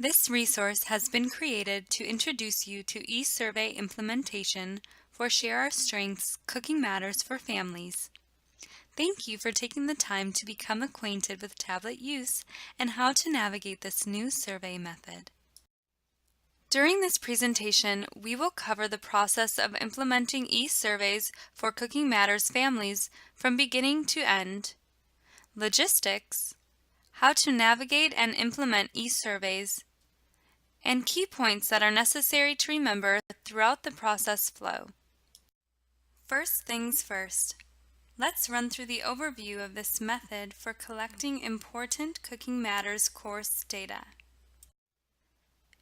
This resource has been created to introduce you to eSurvey implementation for Share Our Strengths Cooking Matters for Families. Thank you for taking the time to become acquainted with tablet use and how to navigate this new survey method. During this presentation, we will cover the process of implementing eSurveys for Cooking Matters families from beginning to end, logistics, how to navigate and implement eSurveys, and key points that are necessary to remember throughout the process flow. First things first, let's run through the overview of this method for collecting important Cooking Matters course data.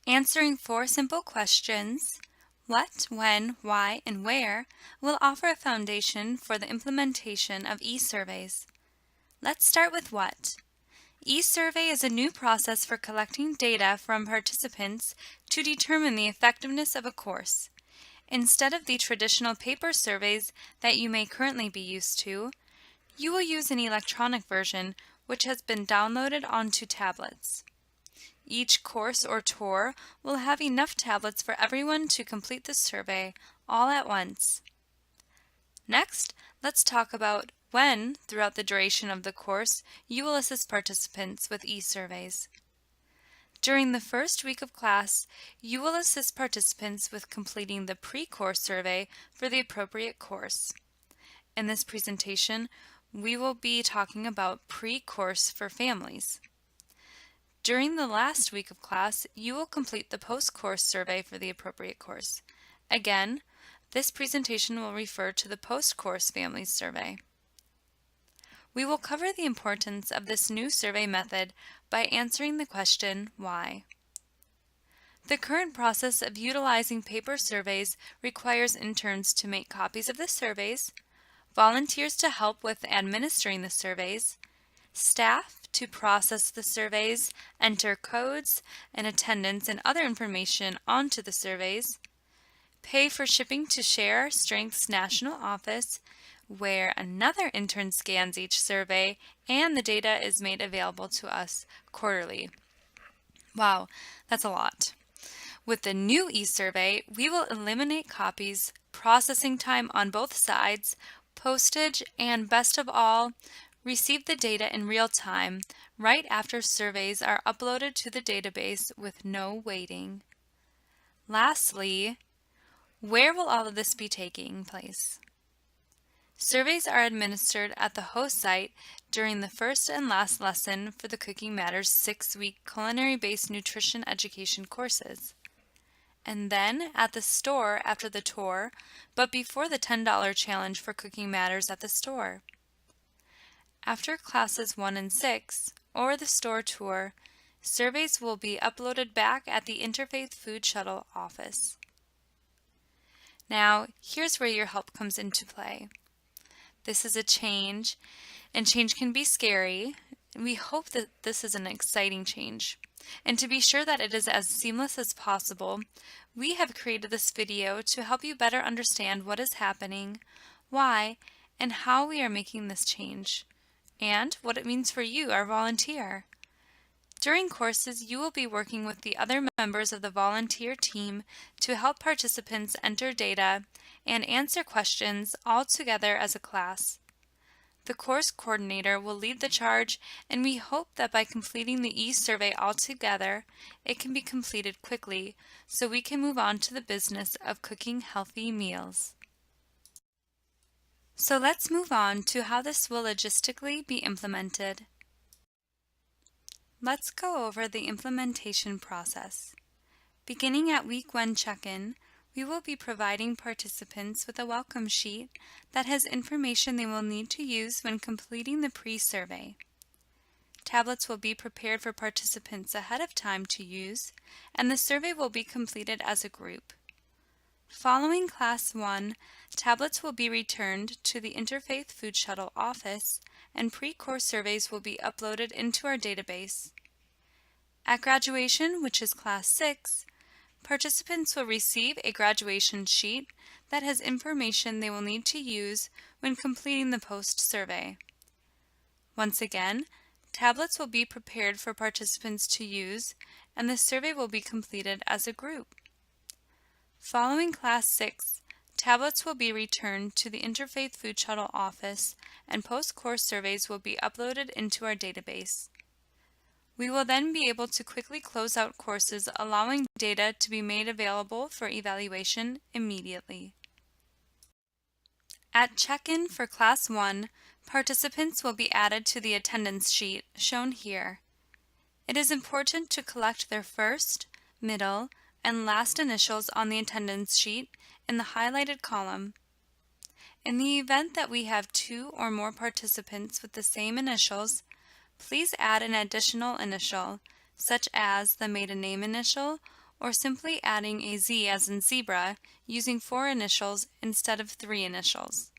Answering 4 simple questions, what, when, why, and where, will offer a foundation for the implementation of eSurveys. Let's start with what. eSurvey is a new process for collecting data from participants to determine the effectiveness of a course. Instead of the traditional paper surveys that you may currently be used to, you will use an electronic version which has been downloaded onto tablets. Each course or tour will have enough tablets for everyone to complete the survey all at once. Next, let's talk about when, throughout the duration of the course, you will assist participants with eSurveys. During the first week of class, you will assist participants with completing the pre-course survey for the appropriate course. In this presentation, we will be talking about pre-course for families. During the last week of class, you will complete the post-course survey for the appropriate course. Again, this presentation will refer to the post-course families survey. We will cover the importance of this new survey method by answering the question, why? The current process of utilizing paper surveys requires interns to make copies of the surveys, volunteers to help with administering the surveys, staff to process the surveys, enter codes and attendance and other information onto the surveys, pay for shipping to Share Our Strengths National Office, where another intern scans each survey and the data is made available to us quarterly. Wow, that's a lot. With the new eSurvey, we will eliminate copies, processing time on both sides, postage, and best of all, receive the data in real time right after surveys are uploaded to the database with no waiting. Lastly, where will all of this be taking place? Surveys are administered at the host site during the first and last lesson for the Cooking Matters 6-week culinary-based nutrition education courses, and then at the store after the tour, but before the $10 challenge for Cooking Matters at the store. After classes 1 and 6, or the store tour, surveys will be uploaded back at the Interfaith Food Shuttle office. Now, here's where your help comes into play. This is a change, and change can be scary. We hope that this is an exciting change. And to be sure that it is as seamless as possible, we have created this video to help you better understand what is happening, why, and how we are making this change, and what it means for you, our volunteer. During courses, you will be working with the other members of the volunteer team to help participants enter data and answer questions all together as a class. The course coordinator will lead the charge, and we hope that by completing the eSurvey all together, it can be completed quickly so we can move on to the business of cooking healthy meals. So let's move on to how this will logistically be implemented. Let's go over the implementation process. Beginning at Week 1 check-in, we will be providing participants with a welcome sheet that has information they will need to use when completing the pre-survey. Tablets will be prepared for participants ahead of time to use, and the survey will be completed as a group. Following Class 1, tablets will be returned to the Interfaith Food Shuttle office, and pre-course surveys will be uploaded into our database. At graduation, which is Class 6, participants will receive a graduation sheet that has information they will need to use when completing the post-survey. Once again, tablets will be prepared for participants to use, and the survey will be completed as a group. Following Class 6, tablets will be returned to the Interfaith Food Shuttle office and post-course surveys will be uploaded into our database. We will then be able to quickly close out courses, allowing data to be made available for evaluation immediately. At check-in for Class 1, participants will be added to the attendance sheet shown here. It is important to collect their first, middle, and last initials on the attendance sheet in the highlighted column. In the event that we have 2 or more participants with the same initials, please add an additional initial, such as the maiden name initial, or simply adding a Z as in zebra, using 4 initials instead of 3 initials.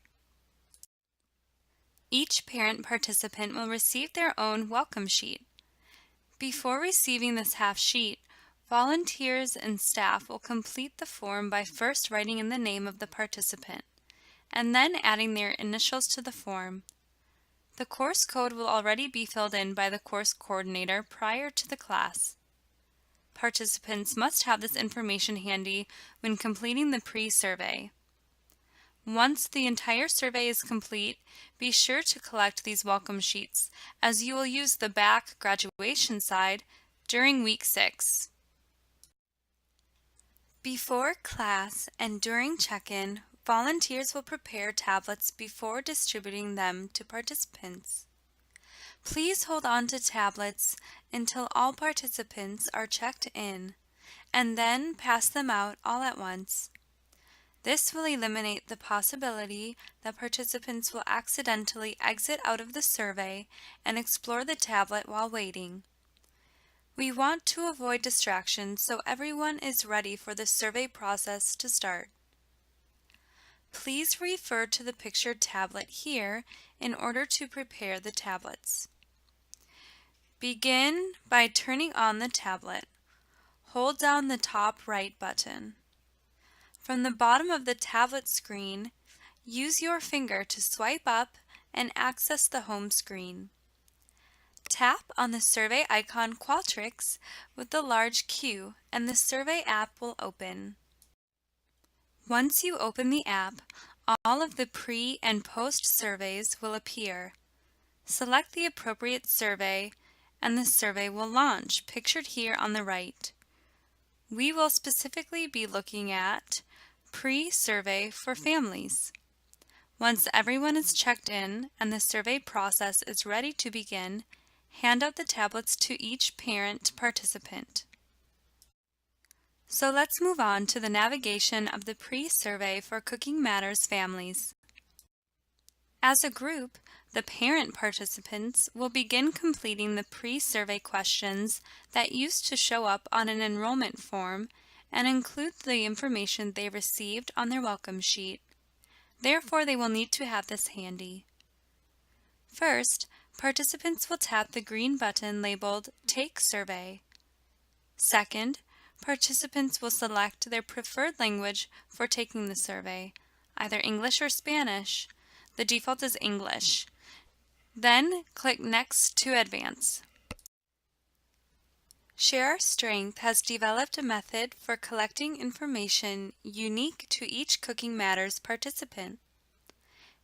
Each parent participant will receive their own welcome sheet. Before receiving this half sheet, volunteers and staff will complete the form by first writing in the name of the participant, and then adding their initials to the form. The course code will already be filled in by the course coordinator prior to the class. Participants must have this information handy when completing the pre-survey. Once the entire survey is complete, be sure to collect these welcome sheets, as you will use the back graduation side during week 6. Before class and during check-in, volunteers will prepare tablets before distributing them to participants. Please hold on to tablets until all participants are checked in, and then pass them out all at once. This will eliminate the possibility that participants will accidentally exit out of the survey and explore the tablet while waiting. We want to avoid distractions so everyone is ready for the survey process to start. Please refer to the pictured tablet here in order to prepare the tablets. Begin by turning on the tablet. Hold down the top right button. From the bottom of the tablet screen, use your finger to swipe up and access the home screen. Tap on the survey icon Qualtrics with the large Q and the survey app will open. Once you open the app, all of the pre- and post-surveys will appear. Select the appropriate survey and the survey will launch, pictured here on the right. We will specifically be looking at pre-survey for families. Once everyone is checked in and the survey process is ready to begin, hand out the tablets to each parent participant. So let's move on to the navigation of the pre-survey for Cooking Matters families. As a group, the parent participants will begin completing the pre-survey questions that used to show up on an enrollment form and include the information they received on their welcome sheet. Therefore, they will need to have this handy. First, participants will tap the green button labeled Take Survey. Second, participants will select their preferred language for taking the survey, either English or Spanish. The default is English. Then click Next to advance. Share Our Strength has developed a method for collecting information unique to each Cooking Matters participant.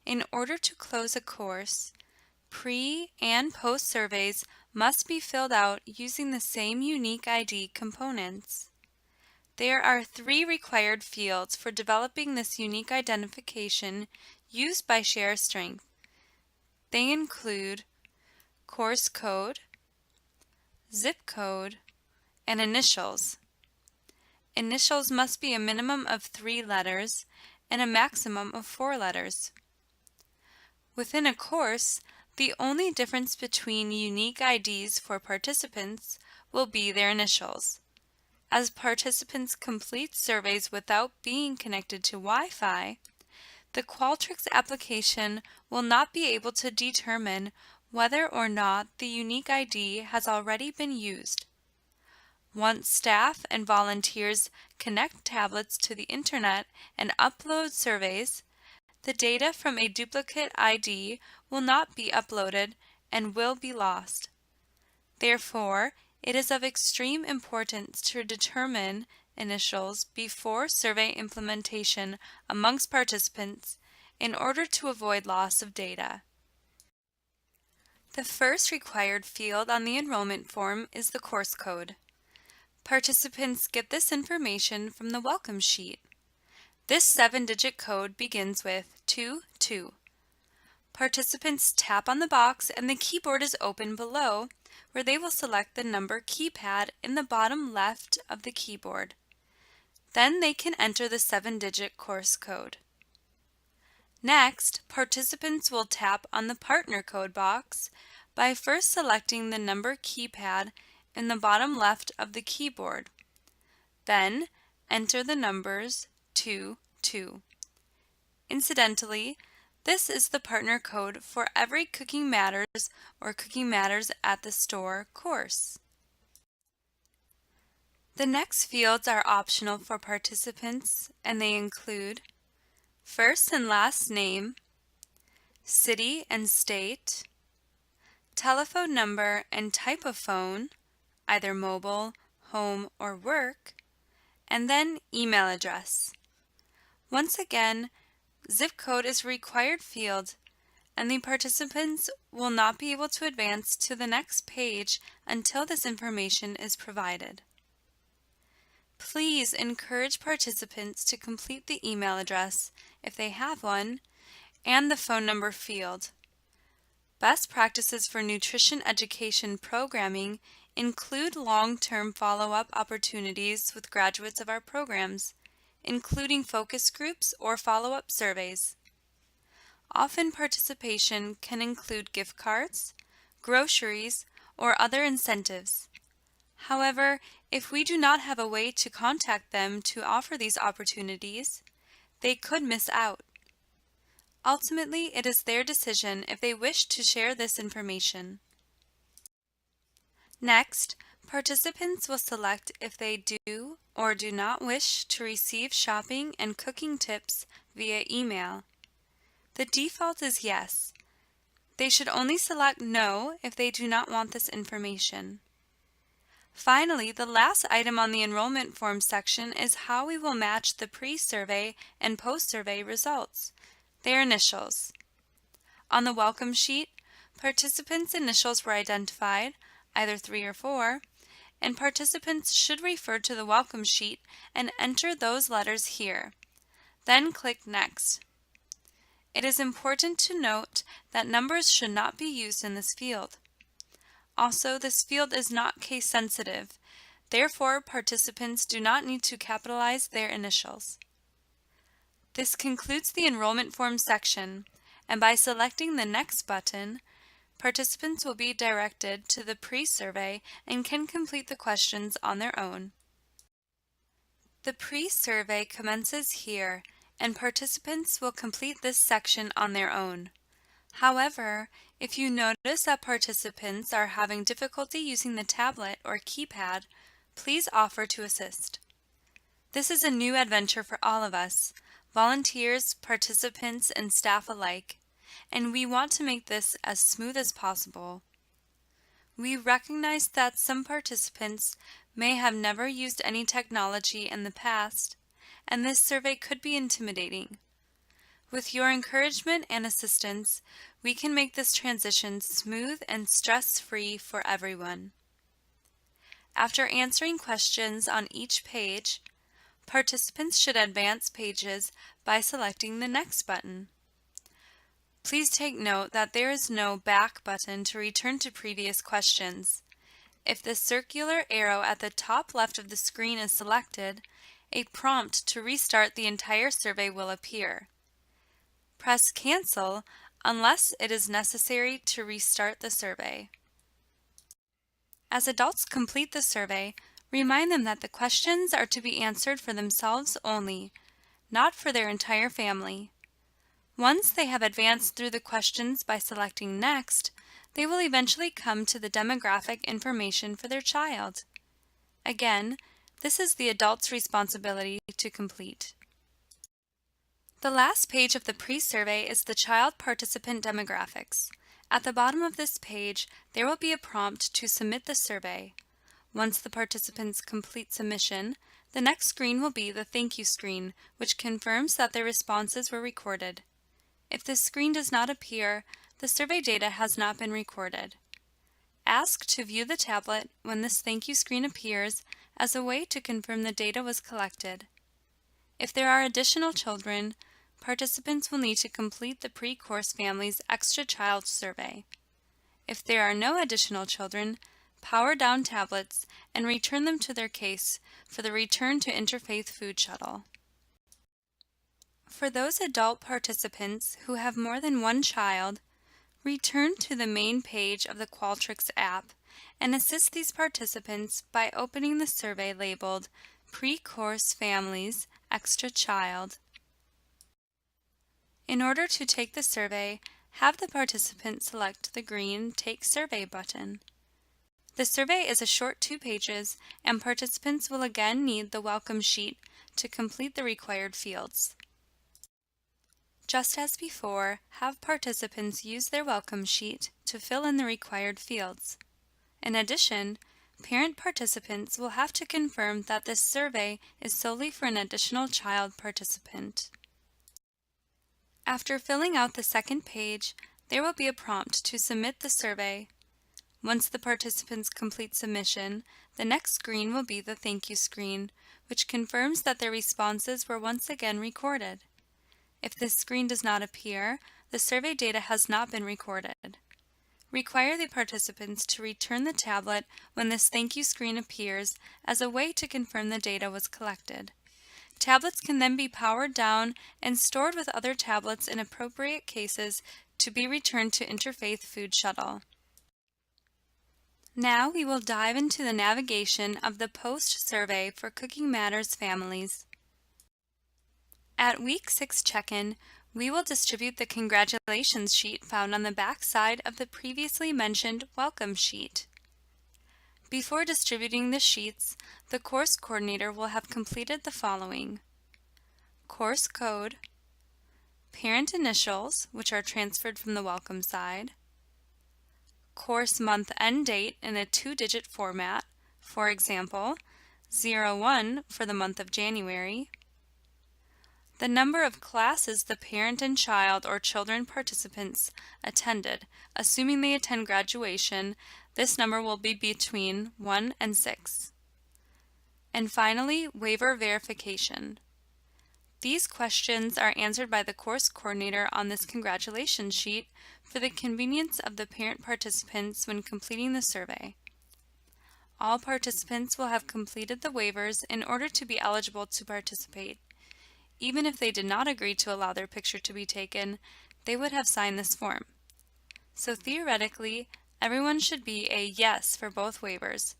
In order to close a course, pre- and post-surveys must be filled out using the same unique ID components. There are 3 required fields for developing this unique identification used by Share Our Strength. They include course code, zip code, and initials. Initials must be a minimum of 3 letters and a maximum of 4 letters. Within a course, the only difference between unique IDs for participants will be their initials. As participants complete surveys without being connected to Wi-Fi, the Qualtrics application will not be able to determine whether or not the unique ID has already been used. Once staff and volunteers connect tablets to the internet and upload surveys, the data from a duplicate ID will not be uploaded and will be lost. Therefore, It is of extreme importance to determine initials before survey implementation amongst participants in order to avoid loss of data. The first required field on the enrollment form is the course code. Participants get this information from the welcome sheet. This 7-digit code begins with 22. Participants tap on the box and the keyboard is open below, where they will select the number keypad in the bottom left of the keyboard. Then they can enter the 7-digit course code. Next, participants will tap on the partner code box by first selecting the number keypad in the bottom left of the keyboard. Then, enter the numbers 22. Incidentally, this is the partner code for every Cooking Matters or Cooking Matters at the Store course. The next fields are optional for participants, and they include first and last name, city and state, telephone number and type of phone, either mobile, home, or work, and then email address. Once again, zip code is a required field, and the participants will not be able to advance to the next page until this information is provided. Please encourage participants to complete the email address, if they have one, and the phone number field. Best practices for nutrition education programming include long-term follow-up opportunities with graduates of our programs, including focus groups or follow-up surveys. Often participation can include gift cards, groceries, or other incentives. However, if we do not have a way to contact them to offer these opportunities, they could miss out. Ultimately, it is their decision if they wish to share this information. Next, participants will select if they do or do not wish to receive shopping and cooking tips via email. The default is yes. They should only select no if they do not want this information. Finally, the last item on the enrollment form section is how we will match the pre-survey and post-survey results, their initials. On the welcome sheet, participants' initials were identified, either 3 or 4, and participants should refer to the welcome sheet and enter those letters here. Then click Next. It is important to note that numbers should not be used in this field. Also, this field is not case sensitive. Therefore, participants do not need to capitalize their initials. This concludes the enrollment form section, and by selecting the Next button, participants will be directed to the pre-survey and can complete the questions on their own. The pre-survey commences here, and participants will complete this section on their own. However, if you notice that participants are having difficulty using the tablet or keypad, please offer to assist. This is a new adventure for all of us, volunteers, participants, and staff alike, and we want to make this as smooth as possible. We recognize that some participants may have never used any technology in the past, and this survey could be intimidating. With your encouragement and assistance, we can make this transition smooth and stress-free for everyone. After answering questions on each page, participants should advance pages by selecting the Next button. Please take note that there is no Back button to return to previous questions. If the circular arrow at the top left of the screen is selected, a prompt to restart the entire survey will appear. Press Cancel unless it is necessary to restart the survey. As adults complete the survey, remind them that the questions are to be answered for themselves only, not for their entire family. Once they have advanced through the questions by selecting Next, they will eventually come to the demographic information for their child. Again, this is the adult's responsibility to complete. The last page of the pre-survey is the child participant demographics. At the bottom of this page, there will be a prompt to submit the survey. Once the participants complete submission, the next screen will be the thank you screen, which confirms that their responses were recorded. If this screen does not appear, the survey data has not been recorded. Ask to view the tablet when this thank you screen appears as a way to confirm the data was collected. If there are additional children, participants will need to complete the pre-course family's extra child survey. If there are no additional children, power down tablets and return them to their case for the Return to Interfaith Food Shuttle. For those adult participants who have more than one child, return to the main page of the Qualtrics app and assist these participants by opening the survey labeled Pre-Course Families Extra Child. In order to take the survey, have the participant select the green Take Survey button. The survey is a short 2 pages, and participants will again need the welcome sheet to complete the required fields. Just as before, have participants use their welcome sheet to fill in the required fields. In addition, parent participants will have to confirm that this survey is solely for an additional child participant. After filling out the second page, there will be a prompt to submit the survey. Once the participants complete submission, the next screen will be the thank you screen, which confirms that their responses were once again recorded. If this screen does not appear, the survey data has not been recorded. Require the participants to return the tablet when this thank you screen appears as a way to confirm the data was collected. Tablets can then be powered down and stored with other tablets in appropriate cases to be returned to Interfaith Food Shuttle. Now we will dive into the navigation of the post-survey for Cooking Matters families. At Week 6 check-in, we will distribute the congratulations sheet found on the back side of the previously mentioned welcome sheet. Before distributing the sheets, the course coordinator will have completed the following: course code, parent initials, which are transferred from the welcome side, course month end date in a 2-digit format, for example, 01 for the month of January, the number of classes the parent and child or children participants attended. Assuming they attend graduation, this number will be between 1 and 6. And finally, waiver verification. These questions are answered by the course coordinator on this congratulations sheet for the convenience of the parent participants when completing the survey. All participants will have completed the waivers in order to be eligible to participate. Even if they did not agree to allow their picture to be taken, they would have signed this form. So theoretically, everyone should be a yes for both waivers.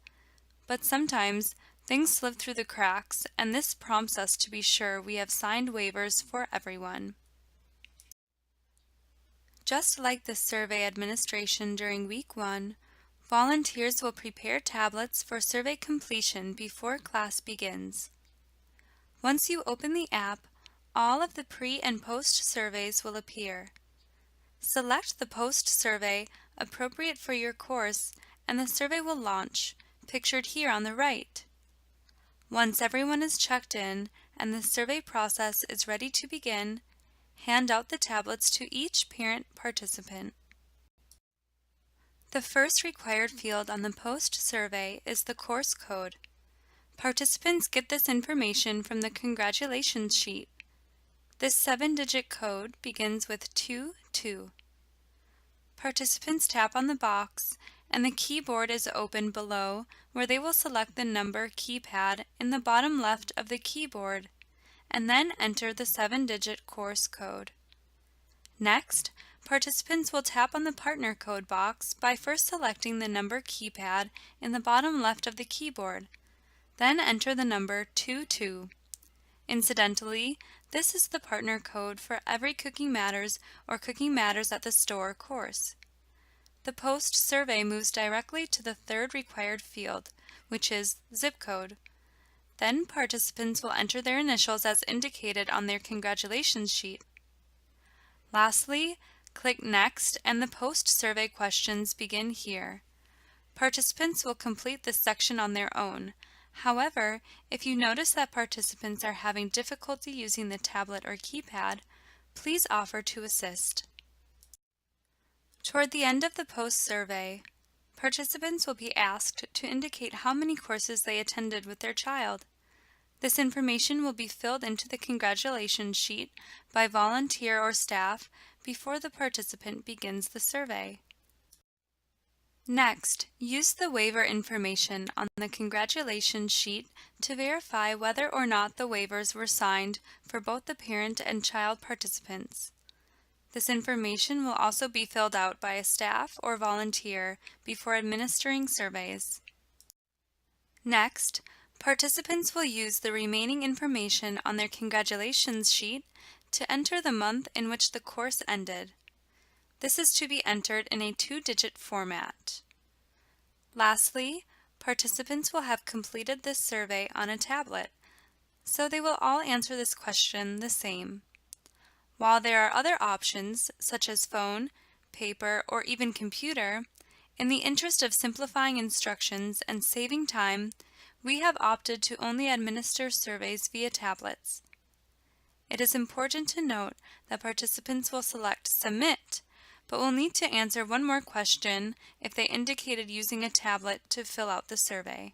But sometimes, things slip through the cracks, and this prompts us to be sure we have signed waivers for everyone. Just like the survey administration during Week 1, volunteers will prepare tablets for survey completion before class begins. Once you open the app, all of the pre- and post-surveys will appear. Select the post-survey appropriate for your course and the survey will launch, pictured here on the right. Once everyone is checked in and the survey process is ready to begin, hand out the tablets to each parent participant. The first required field on the post-survey is the course code. Participants get this information from the congratulations sheet. This 7-digit code begins with 22. Participants tap on the box and the keyboard is open below where they will select the number keypad in the bottom left of the keyboard and then enter the 7-digit course code. Next, participants will tap on the partner code box by first selecting the number keypad in the bottom left of the keyboard. Then enter the number 22. Incidentally, this is the partner code for every Cooking Matters or Cooking Matters at the Store course. The post-survey moves directly to the third required field, which is zip code. Then participants will enter their initials as indicated on their congratulations sheet. Lastly, click Next and the post-survey questions begin here. Participants will complete this section on their own. However, if you notice that participants are having difficulty using the tablet or keypad, please offer to assist. Toward the end of the post-survey, participants will be asked to indicate how many courses they attended with their child. This information will be filled into the congratulations sheet by volunteer or staff before the participant begins the survey. Next, use the waiver information on the congratulations sheet to verify whether or not the waivers were signed for both the parent and child participants. This information will also be filled out by a staff or volunteer before administering surveys. Next, participants will use the remaining information on their congratulations sheet to enter the month in which the course ended. This is to be entered in a 2-digit format. Lastly, participants will have completed this survey on a tablet, so they will all answer this question the same. While there are other options, such as phone, paper, or even computer, in the interest of simplifying instructions and saving time, we have opted to only administer surveys via tablets. It is important to note that participants will select Submit, but will need to answer one more question if they indicated using a tablet to fill out the survey.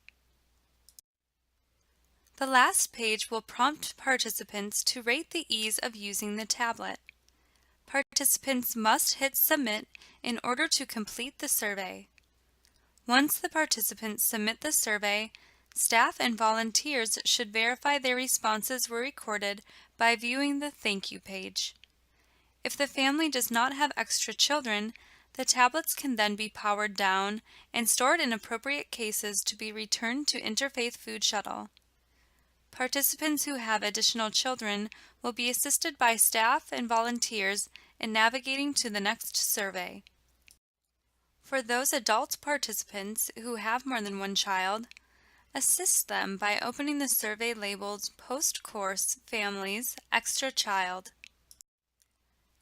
The last page will prompt participants to rate the ease of using the tablet. Participants must hit Submit in order to complete the survey. Once the participants submit the survey, staff and volunteers should verify their responses were recorded by viewing the Thank You page. If the family does not have extra children, the tablets can then be powered down and stored in appropriate cases to be returned to Interfaith Food Shuttle. Participants who have additional children will be assisted by staff and volunteers in navigating to the next survey. For those adult participants who have more than one child, assist them by opening the survey labeled Post-Course Families Extra Child.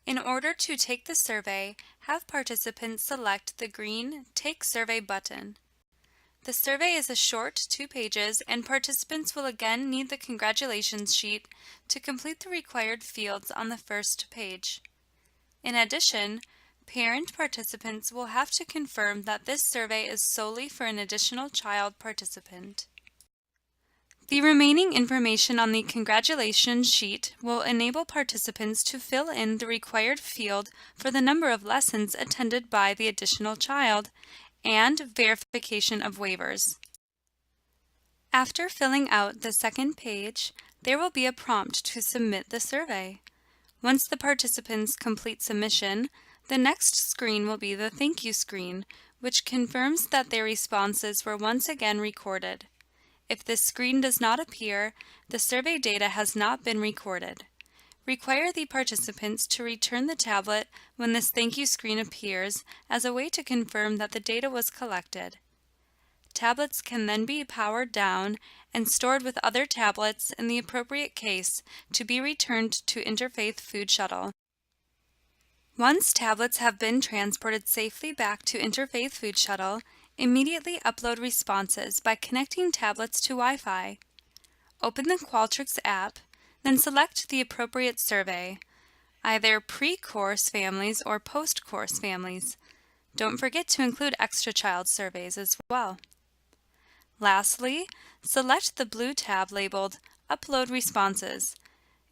In order to take the survey, have participants select the green Take Survey button. The survey is a short 2 pages, and participants will again need the congratulations sheet to complete the required fields on the first page. In addition, parent participants will have to confirm that this survey is solely for an additional child participant. The remaining information on the congratulations sheet will enable participants to fill in the required field for the number of lessons attended by the additional child and verification of waivers. After filling out the second page, there will be a prompt to submit the survey. Once the participants complete submission, the next screen will be the Thank You screen, which confirms that their responses were once again recorded. If this screen does not appear, the survey data has not been recorded. Require the participants to return the tablet when this Thank You screen appears as a way to confirm that the data was collected. Tablets can then be powered down and stored with other tablets in the appropriate case to be returned to Interfaith Food Shuttle. Once tablets have been transported safely back to Interfaith Food Shuttle, immediately upload responses by connecting tablets to Wi-Fi. Open the Qualtrics app, then select the appropriate survey, either pre-course families or post-course families. Don't forget to include extra child surveys as well. Lastly, select the blue tab labeled Upload Responses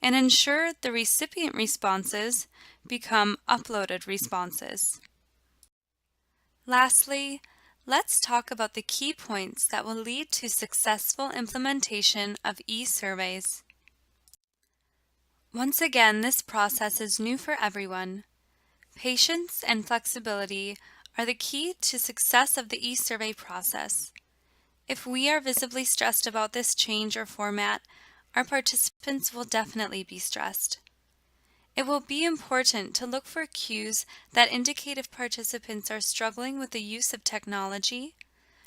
and ensure the recipient responses become uploaded responses. Lastly, let's talk about the key points that will lead to successful implementation of e-surveys. Once again, this process is new for everyone. Patience and flexibility are the key to success of the e-survey process. If we are visibly stressed about this change or format, our participants will definitely be stressed. It will be important to look for cues that indicate if participants are struggling with the use of technology,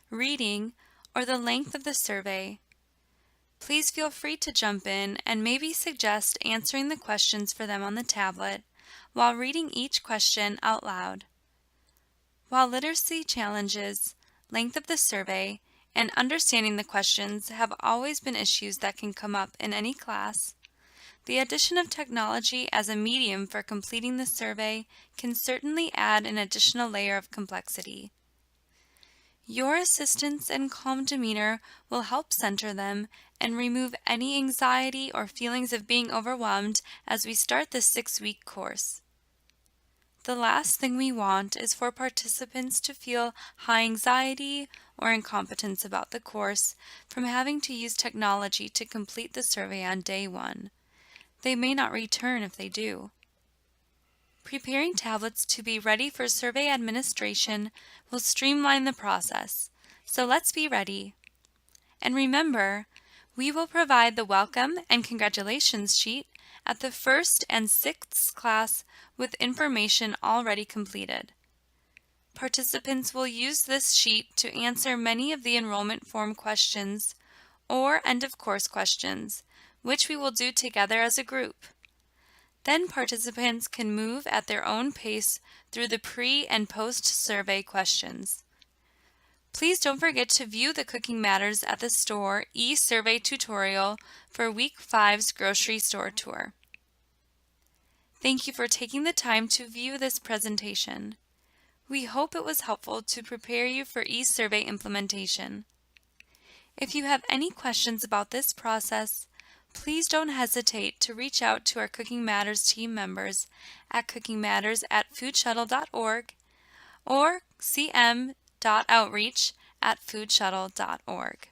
reading, or the length of the survey. Please feel free to jump in and maybe suggest answering the questions for them on the tablet while reading each question out loud. While literacy challenges, length of the survey, and understanding the questions have always been issues that can come up in any class, the addition of technology as a medium for completing the survey can certainly add an additional layer of complexity. Your assistance and calm demeanor will help center them and remove any anxiety or feelings of being overwhelmed as we start this 6-week course. The last thing we want is for participants to feel high anxiety or incompetence about the course from having to use technology to complete the survey on day 1. They may not return if they do. Preparing tablets to be ready for survey administration will streamline the process, so let's be ready. And remember, we will provide the welcome and congratulations sheet at the 1st and 6th class with information already completed. Participants will use this sheet to answer many of the enrollment form questions or end-of-course questions, which we will do together as a group. Then participants can move at their own pace through the pre- and post-survey questions. Please don't forget to view the Cooking Matters at the Store e-survey tutorial for Week 5's grocery store tour. Thank you for taking the time to view this presentation. We hope it was helpful to prepare you for e-survey implementation. If you have any questions about this process, please don't hesitate to reach out to our Cooking Matters team members at cookingmatters@foodshuttle.org or cm.outreach@foodshuttle.org.